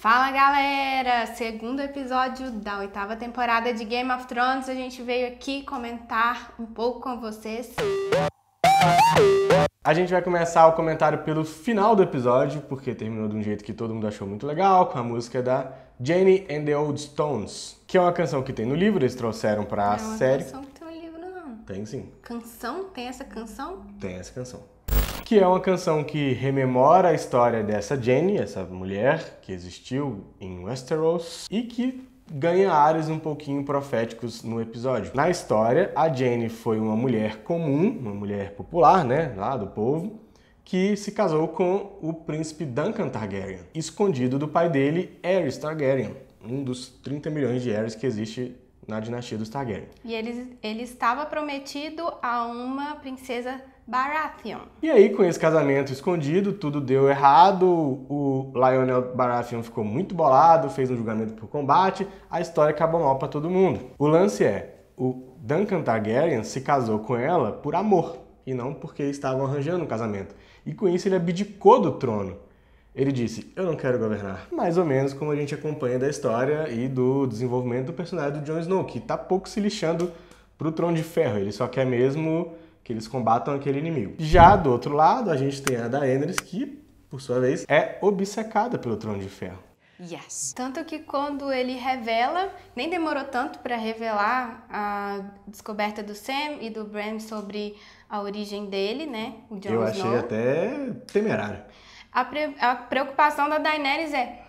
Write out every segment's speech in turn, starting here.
Fala galera! Segundo episódio da 8ª temporada de Game of Thrones, a gente veio aqui comentar um pouco com vocês. A gente vai começar o comentário pelo final do episódio, porque terminou de um jeito que todo mundo achou muito legal, com a música da Jane and the Old Stones, que é uma canção que tem no livro, eles trouxeram pra série. Não é uma canção que tem no livro, não. Tem sim. Canção? Tem essa canção? Tem essa canção. Que é uma canção que rememora a história dessa Jane, essa mulher que existiu em Westeros, e que ganha áreas um pouquinho proféticos no episódio. Na história, a Jane foi uma mulher comum, uma mulher popular, né, lá do povo, que se casou com o príncipe Duncan Targaryen, escondido do pai dele, Aerys Targaryen, um dos 30 milhões de Aerys que existe na dinastia dos Targaryen. E ele estava prometido a uma princesa Baratheon. E aí, com esse casamento escondido, tudo deu errado, o Lionel Baratheon ficou muito bolado, fez um julgamento por combate, a história acabou mal pra todo mundo. O lance é, o Duncan Targaryen se casou com ela por amor, e não porque estavam arranjando um casamento. E com isso ele abdicou do trono. Ele disse, eu não quero governar. Mais ou menos como a gente acompanha da história e do desenvolvimento do personagem do Jon Snow, que tá pouco se lixando pro Trono de Ferro, ele só quer mesmo que eles combatam aquele inimigo. Já do outro lado, a gente tem a Daenerys, que, por sua vez, é obcecada pelo Trono de Ferro. Yes. Tanto que quando ele revela, nem demorou tanto para revelar a descoberta do Sam e do Bran sobre a origem dele, né? O Jon Snow. Eu achei até temerário. A preocupação da Daenerys é,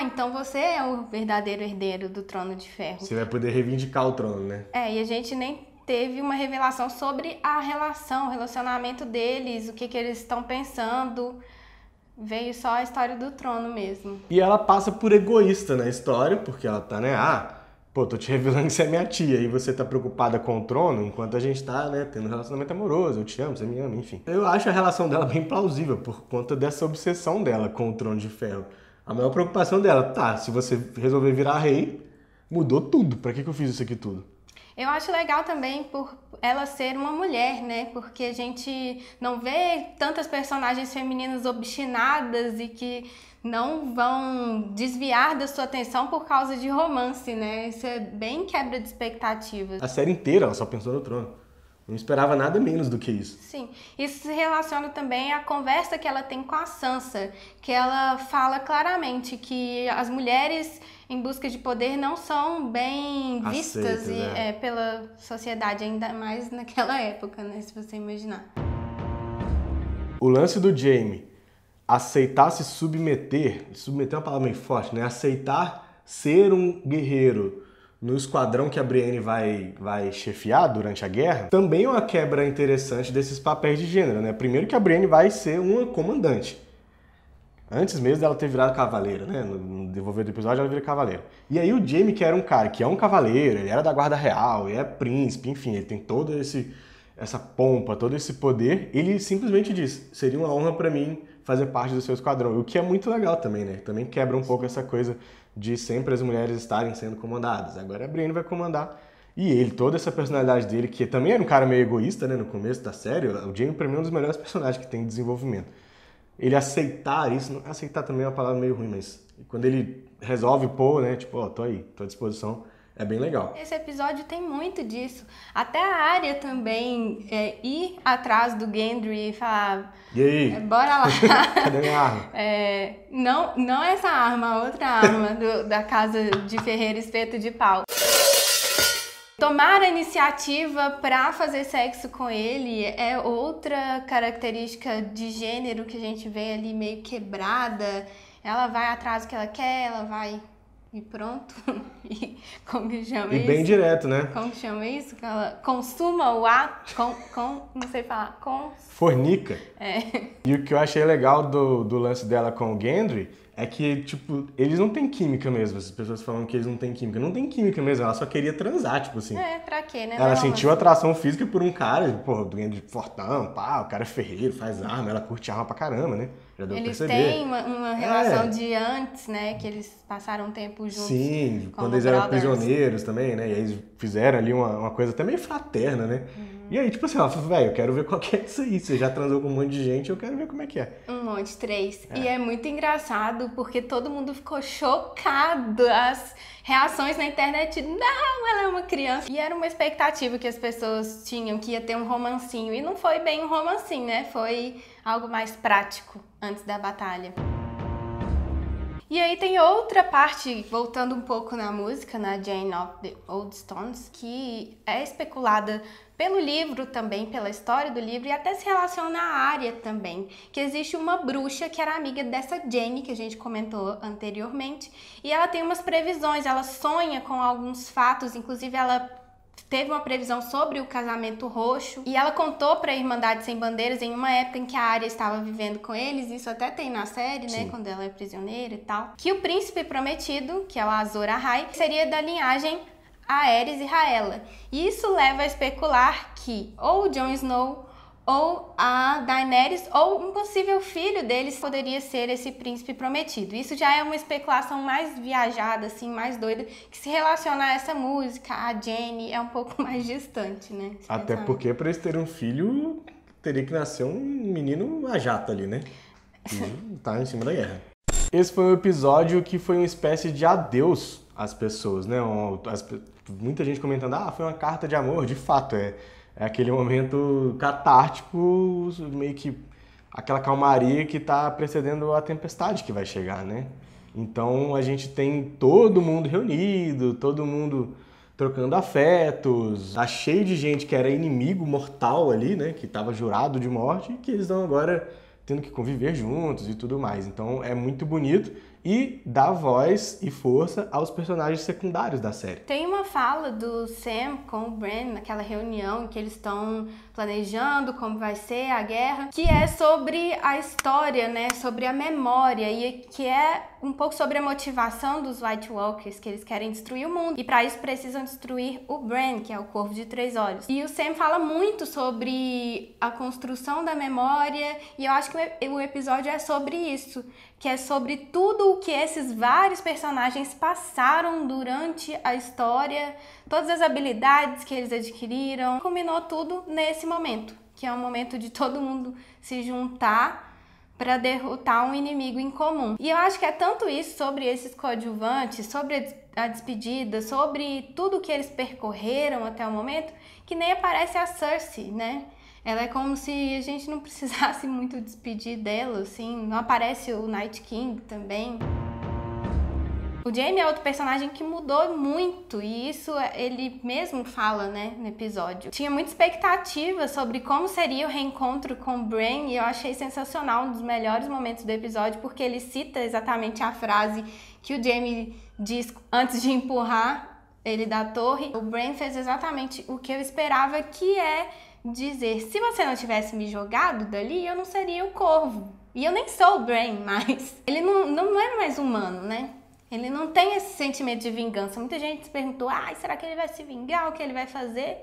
então você é o verdadeiro herdeiro do Trono de Ferro. Você vai poder reivindicar o trono, né? E a gente nem teve uma revelação sobre a relação, o relacionamento deles, o que eles estão pensando. Veio só a história do trono mesmo. E ela passa por egoísta na história, porque ela tá, né, tô te revelando que você é minha tia e você tá preocupada com o trono, enquanto a gente tá, né, tendo um relacionamento amoroso, eu te amo, você me ama, enfim. Eu acho a relação dela bem plausível, por conta dessa obsessão dela com o Trono de Ferro. A maior preocupação dela, se você resolver virar rei, mudou tudo, pra que eu fiz isso aqui tudo? Eu acho legal também por ela ser uma mulher, né? Porque a gente não vê tantas personagens femininas obstinadas e que não vão desviar da sua atenção por causa de romance, né? Isso é bem quebra de expectativas. A série inteira ela só pensou no trono. Não esperava nada menos do que isso. Sim, isso se relaciona também à conversa que ela tem com a Sansa, que ela fala claramente que as mulheres em busca de poder não são bem vistas pela sociedade, ainda mais naquela época, né, se você imaginar. O lance do Jaime aceitar se submeter é uma palavra meio forte, né? Aceitar ser um guerreiro no esquadrão que a Brienne vai chefiar durante a guerra, também é uma quebra interessante desses papéis de gênero, né? Primeiro que a Brienne vai ser uma comandante. Antes mesmo dela ter virado cavaleira, né? No desenvolver do episódio, ela vira cavaleira. E aí o Jaime, que era um cara que é um cavaleiro, ele era da guarda real, ele é príncipe, enfim, ele tem toda essa pompa, todo esse poder, ele simplesmente diz, seria uma honra pra mim fazer parte do seu esquadrão. O que é muito legal também, né? Também quebra um pouco essa coisa de sempre as mulheres estarem sendo comandadas. Agora a Brienne vai comandar. E ele, toda essa personalidade dele, que também era um cara meio egoísta, né? No começo da série, o Jaime pra mim é um dos melhores personagens que tem de desenvolvimento. Ele aceitar isso, aceitar também é uma palavra meio ruim, mas quando ele resolve pôr, né? Tipo, tô aí, tô à disposição. É bem legal. Esse episódio tem muito disso. Até a Arya também ir atrás do Gendry e falar... E aí? Bora lá. Cadê minha arma? Não essa arma, a outra arma da casa de ferreiro espeto de pau. Tomar a iniciativa pra fazer sexo com ele é outra característica de gênero que a gente vê ali meio quebrada. Ela vai atrás do que ela quer, ela vai... E pronto. E como que chama isso? E bem direto, né? Como que chama isso? Que ela consuma o ato. Não sei falar. Fornica. E o que eu achei legal do lance dela com o Gendry é que, tipo, eles não têm química mesmo. As pessoas falam que eles não têm química. Não tem química mesmo, ela só queria transar, tipo assim. Pra quê, né? Ela sentiu atração física por um cara, pô, do Gendry fortão, o cara é ferreiro, faz arma, ela curte arma pra caramba, né? Já deu pra perceber. Eles têm uma relação de antes, né? Que eles passaram um tempo juntos. Sim, quando eles eram prisioneiros também, né? E aí eles fizeram ali uma coisa até meio fraterna, né? E aí, tipo assim, ela falou, velho, eu quero ver qual que é isso aí. Você já transou com um monte de gente, eu quero ver como é que é. Um monte, 3. E é muito engraçado, porque todo mundo ficou chocado. As reações na internet, não, ela é uma criança. E era uma expectativa que as pessoas tinham, que ia ter um romancinho. E não foi bem um romancinho, né? Foi algo mais prático antes da batalha. E aí tem outra parte, voltando um pouco na música, na Jane of the Old Stones, que é especulada pelo livro também, pela história do livro, e até se relaciona à Arya também, que existe uma bruxa que era amiga dessa Jane, que a gente comentou anteriormente, e ela tem umas previsões, ela sonha com alguns fatos, inclusive ela teve uma previsão sobre o casamento roxo e ela contou para a Irmandade Sem Bandeiras em uma época em que a Arya estava vivendo com eles, isso até tem na série, né, quando ela é prisioneira e tal, que o príncipe prometido, que é o Azor Ahai, seria da linhagem Aerys e Raela. E isso leva a especular que ou o Jon Snow ou a Daenerys, ou um possível filho deles poderia ser esse príncipe prometido. Isso já é uma especulação mais viajada, assim, mais doida, que se relaciona a essa música, a Jane, é um pouco mais distante, né? Até porque para eles terem um filho, teria que nascer um menino a jato ali, né? E tá em cima da guerra. Esse foi um episódio que foi uma espécie de adeus às pessoas, né? Muita gente comentando, foi uma carta de amor, de fato, é aquele momento catártico, meio que aquela calmaria que está precedendo a tempestade que vai chegar, né? Então a gente tem todo mundo reunido, todo mundo trocando afetos, tá cheio de gente que era inimigo mortal ali, né? Que estava jurado de morte e que eles estão agora tendo que conviver juntos e tudo mais. Então é muito bonito e dá voz e força aos personagens secundários da série. Tem uma fala do Sam com o Bran naquela reunião em que eles estão planejando como vai ser a guerra, que é sobre a história, né, sobre a memória, e que é um pouco sobre a motivação dos White Walkers, que eles querem destruir o mundo, e para isso precisam destruir o Bran, que é o Corvo de Três Olhos. E o Sam fala muito sobre a construção da memória, e eu acho que o episódio é sobre isso, que é sobre tudo o que esses vários personagens passaram durante a história, todas as habilidades que eles adquiriram, combinou tudo nesse momento, que é um momento de todo mundo se juntar para derrotar um inimigo em comum. E eu acho que é tanto isso sobre esses coadjuvantes, sobre a despedida, sobre tudo que eles percorreram até o momento, que nem aparece a Cersei, né? Ela é como se a gente não precisasse muito despedir dela, assim. Não aparece o Night King também. O Jaime é outro personagem que mudou muito, e isso ele mesmo fala, né, no episódio. Tinha muita expectativa sobre como seria o reencontro com o Bran, e eu achei sensacional, um dos melhores momentos do episódio, porque ele cita exatamente a frase que o Jaime diz antes de empurrar ele da torre. O Bran fez exatamente o que eu esperava, que é dizer, se você não tivesse me jogado dali, eu não seria o Corvo. E eu nem sou o Bran, mas ele não é mais humano, né? Ele não tem esse sentimento de vingança. Muita gente se perguntou, será que ele vai se vingar? O que ele vai fazer?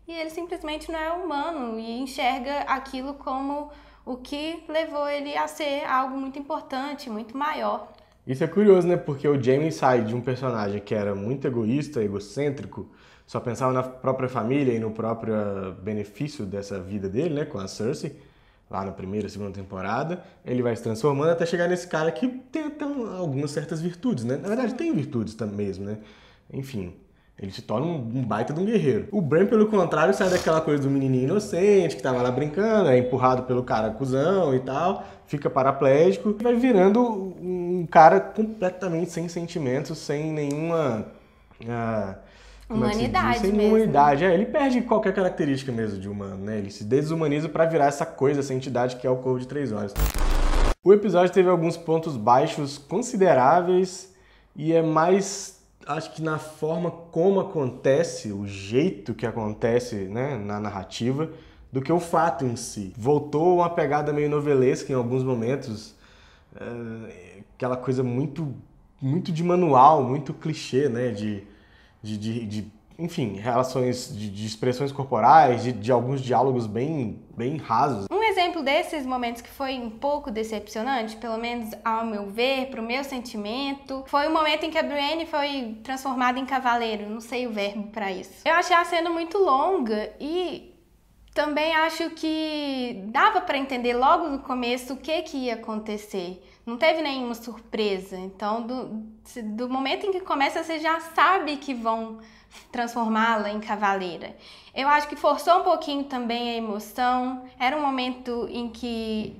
E ele simplesmente não é humano e enxerga aquilo como o que levou ele a ser algo muito importante, muito maior. Isso é curioso, né? Porque o Jaime sai de um personagem que era muito egoísta, egocêntrico, só pensava na própria família e no próprio benefício dessa vida dele, né? Com a Cersei, lá na primeira, segunda temporada. Ele vai se transformando até chegar nesse cara que tem até algumas certas virtudes, né? Na verdade, tem virtudes também mesmo, né? Enfim, ele se torna um baita de um guerreiro. O Bran, pelo contrário, sai daquela coisa do menininho inocente, que tava lá brincando, é empurrado pelo cara cuzão e tal, fica paraplégico, e vai virando um cara completamente sem sentimentos, sem nenhuma... humanidade sem mesmo. Humanidade. Ele perde qualquer característica mesmo de humano, né? Ele se desumaniza para virar essa coisa, essa entidade que é o Corvo de Três Olhos. O episódio teve alguns pontos baixos consideráveis e é mais, acho que na forma como acontece, o jeito que acontece, né, na narrativa, do que o fato em si. Voltou uma pegada meio novelesca em alguns momentos, aquela coisa muito, muito de manual, muito clichê, né, enfim, relações de expressões corporais, de alguns diálogos bem rasos. Um exemplo desses momentos que foi um pouco decepcionante, pelo menos ao meu ver, pro meu sentimento, foi o momento em que a Brienne foi transformada em cavaleiro, não sei o verbo pra isso. Eu achei a cena muito longa e Também acho que dava para entender logo no começo o que ia acontecer. Não teve nenhuma surpresa. Então, do momento em que começa, você já sabe que vão transformá-la em cavaleira. Eu acho que forçou um pouquinho também a emoção. Era um momento em que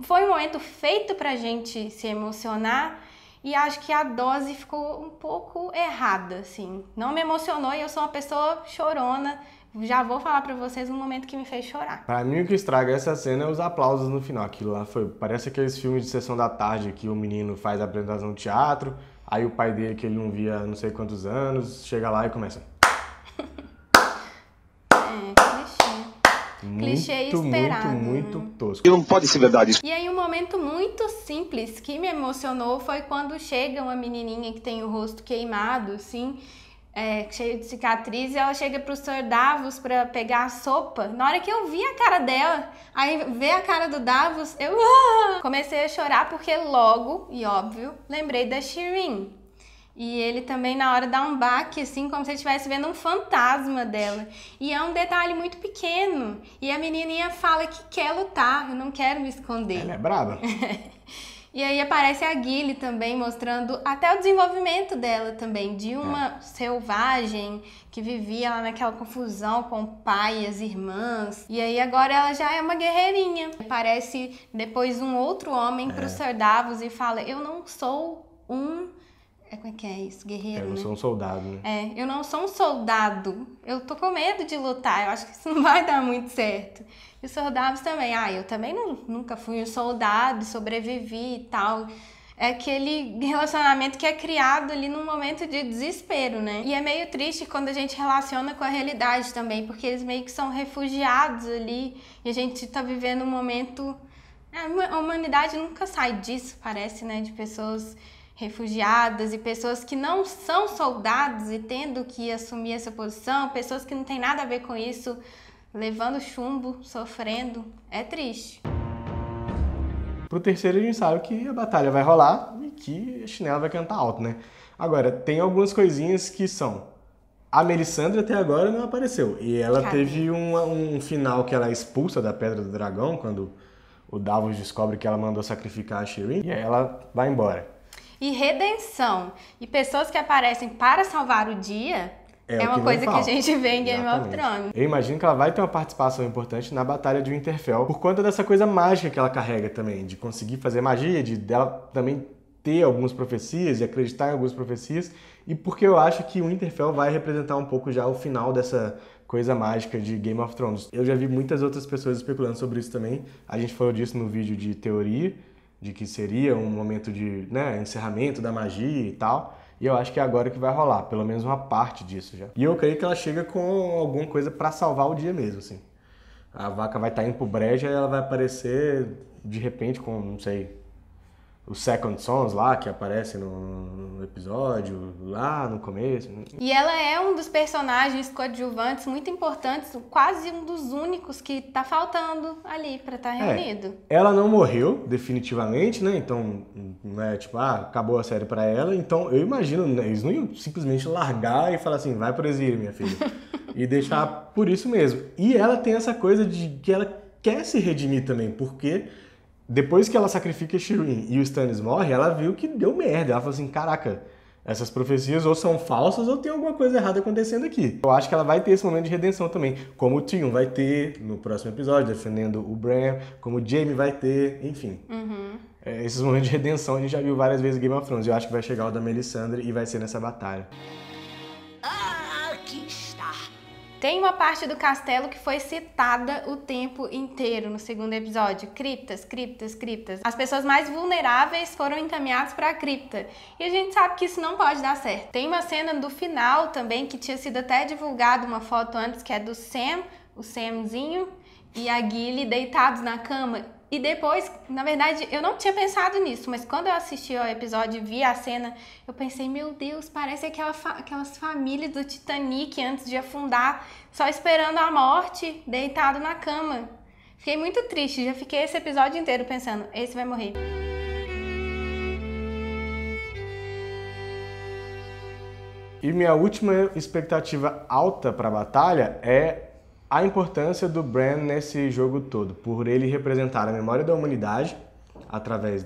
foi um momento feito pra gente se emocionar. E acho que a dose ficou um pouco errada, assim. Não me emocionou e eu sou uma pessoa chorona. Já vou falar pra vocês um momento que me fez chorar. Pra mim, o que estraga essa cena é os aplausos no final. Aquilo lá parece aqueles filmes de sessão da tarde que o menino faz a apresentação no teatro, aí o pai dele, que ele não via há não sei quantos anos, chega lá e começa. Clichê. Clichê esperado. Muito tosco. E não pode ser verdade isso. E aí um momento muito simples que me emocionou foi quando chega uma menininha que tem o rosto queimado, assim, cheio de cicatriz, e ela chega pro Sr. Davos pra pegar a sopa. Na hora que eu vi a cara dela, aí ver a cara do Davos, eu comecei a chorar porque logo, e óbvio, lembrei da Shireen. E ele também na hora dá um baque, assim, como se ele estivesse vendo um fantasma dela. E é um detalhe muito pequeno. E a menininha fala que quer lutar, eu não quero me esconder. Ela é braba. E aí aparece a Gilly também, mostrando até o desenvolvimento dela também, de uma selvagem que vivia lá naquela confusão com o pai e as irmãs. E aí agora ela já é uma guerreirinha. Aparece depois um outro homem pro Sr. Davos e fala, eu não sou como é que é isso? Guerreiro, Eu não sou um soldado, né? Eu não sou um soldado. Eu tô com medo de lutar. Eu acho que isso não vai dar muito certo. E os soldados também. Eu também nunca fui um soldado, sobrevivi e tal. É aquele relacionamento que é criado ali num momento de desespero, né? E é meio triste quando a gente relaciona com a realidade também, porque eles meio que são refugiados ali. E a gente tá vivendo um momento... A humanidade nunca sai disso, parece, né? De pessoas refugiadas e pessoas que não são soldados e tendo que assumir essa posição, pessoas que não tem nada a ver com isso, levando chumbo, sofrendo. É triste. Pro terceiro a gente sabe que a batalha vai rolar e que a chinela vai cantar alto, né? Agora, tem algumas coisinhas que são... A Melisandre até agora não apareceu. E ela teve um final que ela é expulsa da Pedra do Dragão, quando o Davos descobre que ela mandou sacrificar a Shireen, e aí ela vai embora. E redenção. E pessoas que aparecem para salvar o dia é uma coisa que a gente vê em Game of Thrones. Eu imagino que ela vai ter uma participação importante na Batalha de Winterfell, por conta dessa coisa mágica que ela carrega também, de conseguir fazer magia, dela também ter algumas profecias e acreditar em algumas profecias, e porque eu acho que o Winterfell vai representar um pouco já o final dessa coisa mágica de Game of Thrones. Eu já vi muitas outras pessoas especulando sobre isso também, a gente falou disso no vídeo de teoria, de que seria um momento de encerramento da magia e tal. E eu acho que é agora que vai rolar, pelo menos uma parte disso já. E eu creio que ela chega com alguma coisa pra salvar o dia mesmo, assim. A vaca vai estar indo pro brejo e ela vai aparecer de repente com, não sei, os Second Sons lá, que aparece no episódio, lá no começo. E ela é um dos personagens coadjuvantes muito importantes, quase um dos únicos que tá faltando ali pra estar reunido. Ela não morreu, definitivamente, né? Então, não é tipo, acabou a série pra ela. Então, eu imagino, né? Eles não iam simplesmente largar e falar assim, vai pro exílio, minha filha. E deixar por isso mesmo. E ela tem essa coisa de que ela quer se redimir também, porque... Depois que ela sacrifica a Shireen e o Stannis morre, ela viu que deu merda. Ela falou assim, caraca, essas profecias ou são falsas ou tem alguma coisa errada acontecendo aqui. Eu acho que ela vai ter esse momento de redenção também, como o Tyrion vai ter no próximo episódio, defendendo o Bran, como o Jaime vai ter, enfim. Esses momentos de redenção a gente já viu várias vezes em Game of Thrones. Eu acho que vai chegar o da Melisandre e vai ser nessa batalha. Aqui está. Tem uma parte do castelo que foi citada o tempo inteiro no segundo episódio. Criptas, criptas, criptas. As pessoas mais vulneráveis foram encaminhadas para a cripta. E a gente sabe que isso não pode dar certo. Tem uma cena do final também, que tinha sido até divulgada uma foto antes, que é do Sam, o Samzinho, e a Gilly deitados na cama. E depois, na verdade, eu não tinha pensado nisso, mas quando eu assisti ao episódio e vi a cena, eu pensei, meu Deus, parece aquelas famílias do Titanic antes de afundar, só esperando a morte, deitado na cama. Fiquei muito triste, já fiquei esse episódio inteiro pensando, esse vai morrer. E minha última expectativa alta para a batalha é a importância do Bran nesse jogo todo, por ele representar a memória da humanidade, através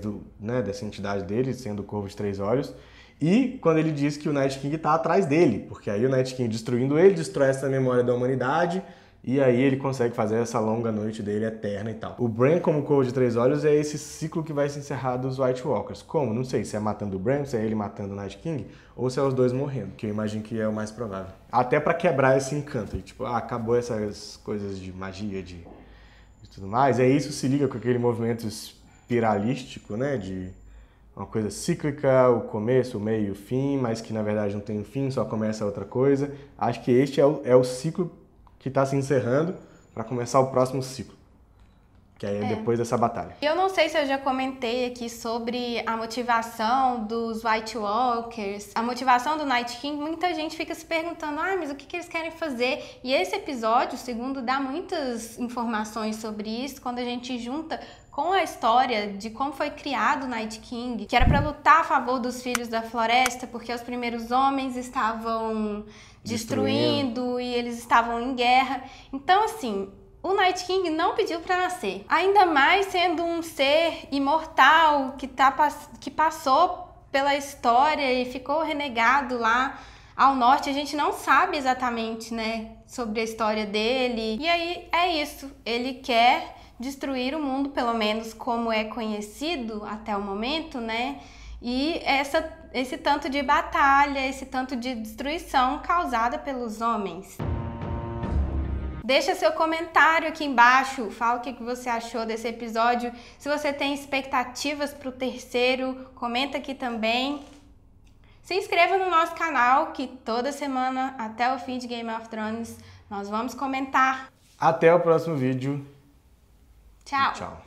dessa entidade dele, sendo o Corvo de Três Olhos, e quando ele diz que o Night King está atrás dele, porque aí o Night King destruindo ele, destrói essa memória da humanidade, e aí ele consegue fazer essa longa noite dele eterna e tal. O Bran como Corvo de Três Olhos é esse ciclo que vai se encerrar dos White Walkers. Como? Não sei se é matando o Bran, se é ele matando o Night King, ou se é os dois morrendo, que eu imagino que é o mais provável. Até pra quebrar esse encanto, tipo, acabou essas coisas de magia, de tudo mais. E isso se liga com aquele movimento espiralístico, né, de uma coisa cíclica, o começo, o meio e o fim, mas que na verdade não tem fim, só começa outra coisa. Acho que este é o ciclo que está se encerrando para começar o próximo ciclo, que aí é depois dessa batalha. Eu não sei se eu já comentei aqui sobre a motivação dos White Walkers, a motivação do Night King. Muita gente fica se perguntando, mas o que eles querem fazer? E esse episódio, segundo, dá muitas informações sobre isso, quando a gente junta com a história de como foi criado o Night King, que era para lutar a favor dos Filhos da Floresta, porque os primeiros homens estavam destruindo e eles estavam em guerra. Então, assim, o Night King não pediu para nascer. Ainda mais sendo um ser imortal que passou pela história e ficou renegado lá ao norte. A gente não sabe exatamente, né, sobre a história dele. E aí é isso. Ele quer destruir o mundo, pelo menos como é conhecido até o momento, né? E esse tanto de batalha, esse tanto de destruição causada pelos homens. Deixa seu comentário aqui embaixo, fala o que você achou desse episódio. Se você tem expectativas para o terceiro, comenta aqui também. Se inscreva no nosso canal, que toda semana, até o fim de Game of Thrones, nós vamos comentar. Até o próximo vídeo. Tchau. Tchau.